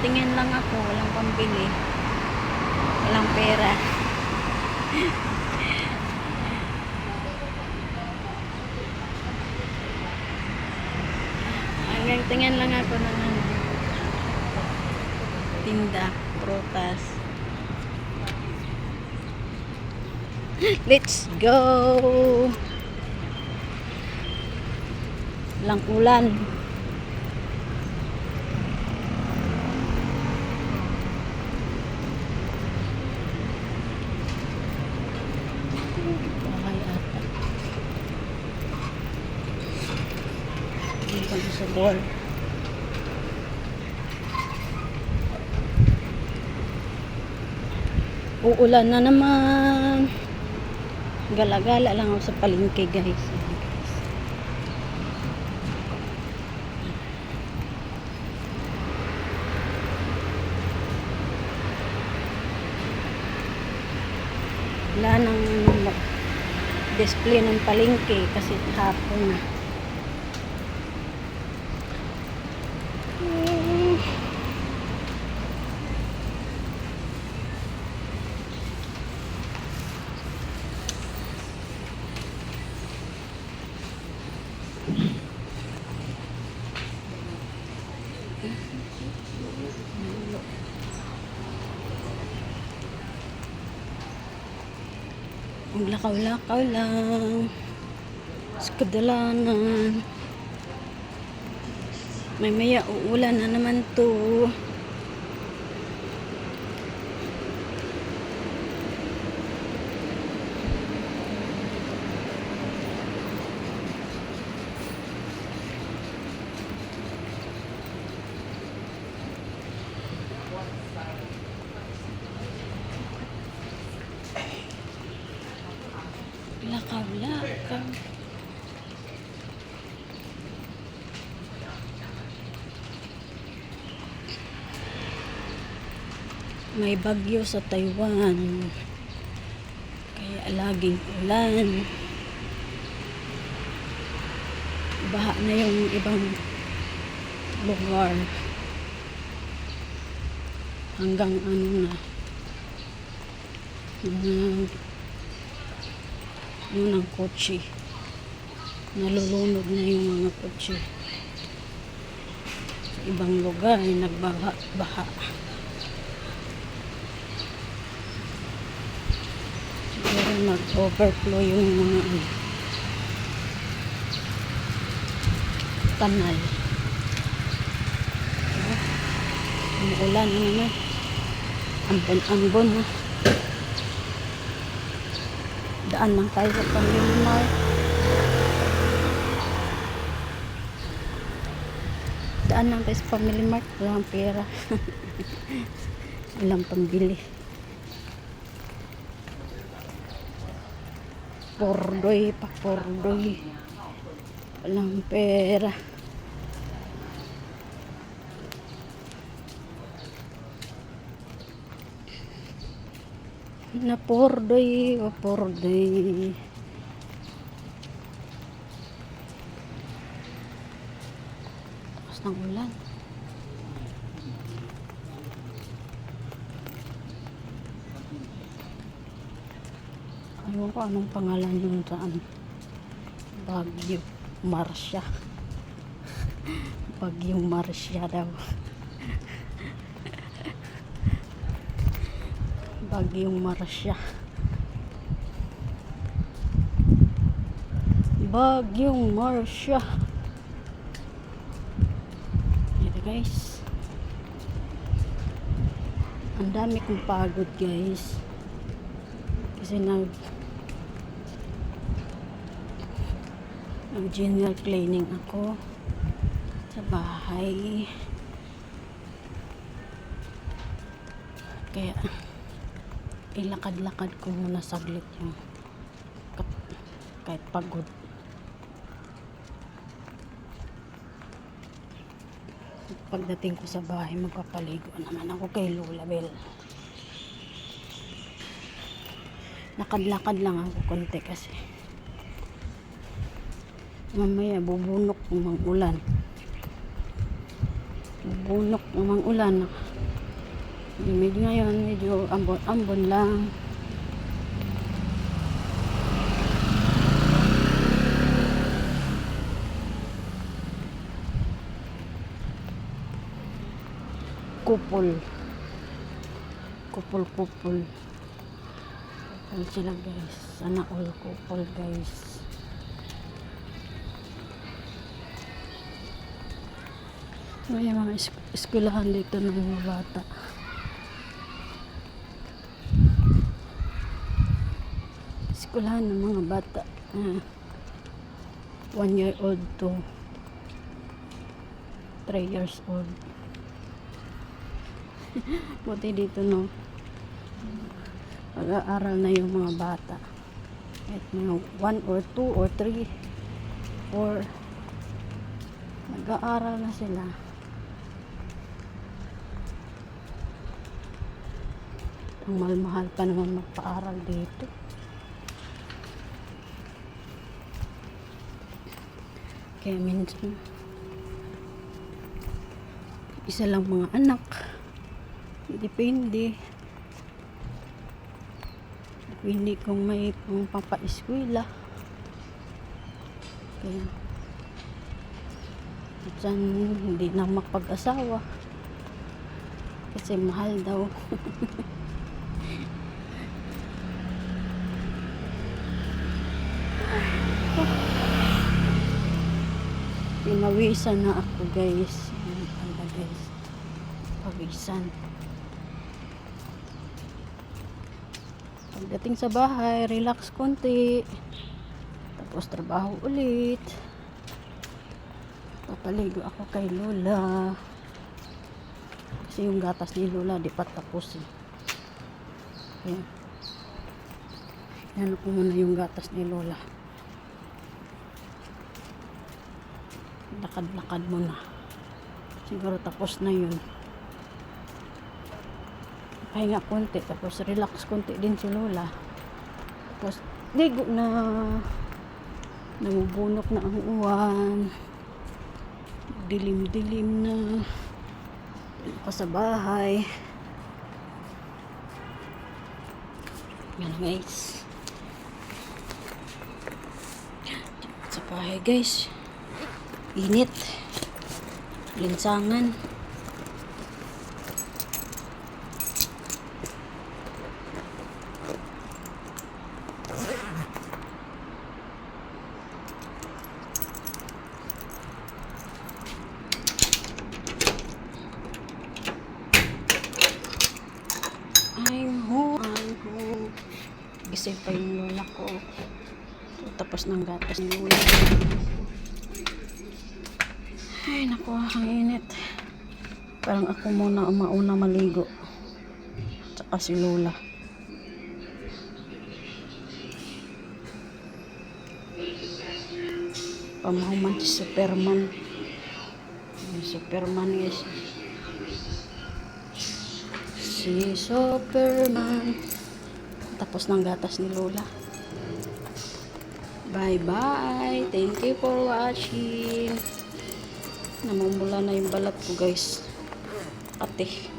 tingin lang ako, walang pambili. Walang pera. Hanggang tingin lang ako ng tinda, prutas. Let's go! Walang ulan. Bahay ata. Dito sa ball. Uulan na naman. Gala-gala lang ako sa palengke, guys. Wala nang display ng palengke kasi hapon na. Lakaw-lakaw lang sa kadalanan. May maya uulan na naman to. Lakaw-lakaw. May bagyo sa Taiwan. Kaya laging ulan. Baha na yung ibang lugar. Hanggang ano na. Yun ang kotse. Nalulunod na yung mga kotse. Sa ibang lugar ay nagbaha. Siguro nag-overflow yung mga kanal. Umuulan na naman. Ambon-ambon ha. Daan lang tayo sa Family Mart. Daan lang tayo sa Family Mart. Walang pera. Walang pambili. Pordoy pa, pordoy. Walang pera. Na pordoy o pordoy. Tapos ng ulan. Ayaw ko anong pangalan yung saan. Bagyo Marcia. Bagyong Marcia daw. Bagyong Marcia. Bagyong Marcia. Ito guys. Ang dami kong pagod guys. Kasi nag-general cleaning ako sa bahay. Kaya ilakad-lakad ko muna saglit yung kahit pagod. Pagdating ko sa bahay, magpapaligo naman ako kay Lola Bell. Lakad-lakad lang ako konti kasi mamaya bubunok ng ulan. Bubunok ng ulan. Ngayon, medyo ambon-ambon lang. Kupol. Kupol. Kupol sila guys. Sana all kupol guys. May mga eskwelahan dito ng mga bata. Eskwelahan ng mga bata. 1 year old to 3 years old. Buti dito no. Pag-aaral na yung mga bata. At mga 1 or 2 or 3 or nag-aaral na sila. Ang mahal-mahal pa naman magpa-aral dito. Kaya minsan isa lang mga anak. Depende kung may pang papa-eskwela. Kaya minsan hindi na makapag-asawa kasi mahal daw. Pinawisan na ako guys. Pawisan. Pagdating sa bahay, relax konti. Tapos trabaho ulit. Papaligo ako kay Lola. Kasi yung gatas ni Lola di pa tapos eh. Kaya yan ko muna yung gatas ni Lola. Lakad-lakad muna. Siguro tapos na yun. Pahinga konti, tapos relax konti din si Lola. Tapos ligo na. Namubunok na ang uwan. Dilim-dilim na. Ako sa bahay. Yan guys. Sa bahay guys. Init. Linsangan. Gising pa yung lola ko. Tapos ng gatas ni Lola. Ay, naku, ang init. Parang ako muna mauna maligo. Tsaka si Lola. Pamahuman si Superman. Yung Superman guys. Si Superman. Tapos ng gatas ni Lola. Bye-bye. Thank you for watching. Namumula na yung balat ko guys. Ate.